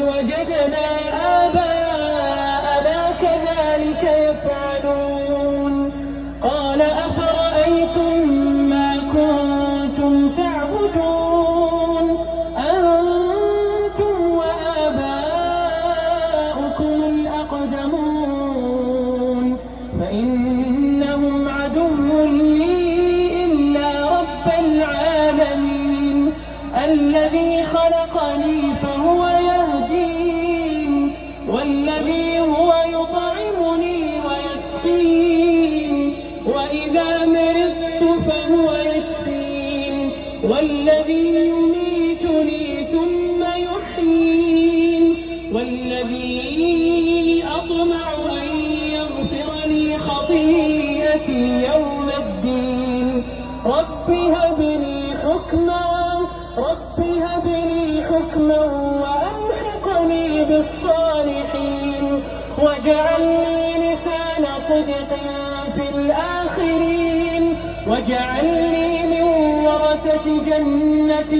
وجدنا آباءنا كذلك يفعلون قال أفرأيتم ما كنتم تعبدون أنتم وآباؤكم الأقدمون فإنهم عدو لي إلا رب العالمين الذي خلقني فهو يهدين والذي هو يطعمني ويسقين وإذا مرضت فهو يشفين والذي يميتني ثم يحيين والذي أطمع أن يغفر لي خطيئتي يوم الدين رب هب لي حكما وألحقني بالصالحين واجعل لي لسان صدق في الآخرين واجعلني من ورثة جنة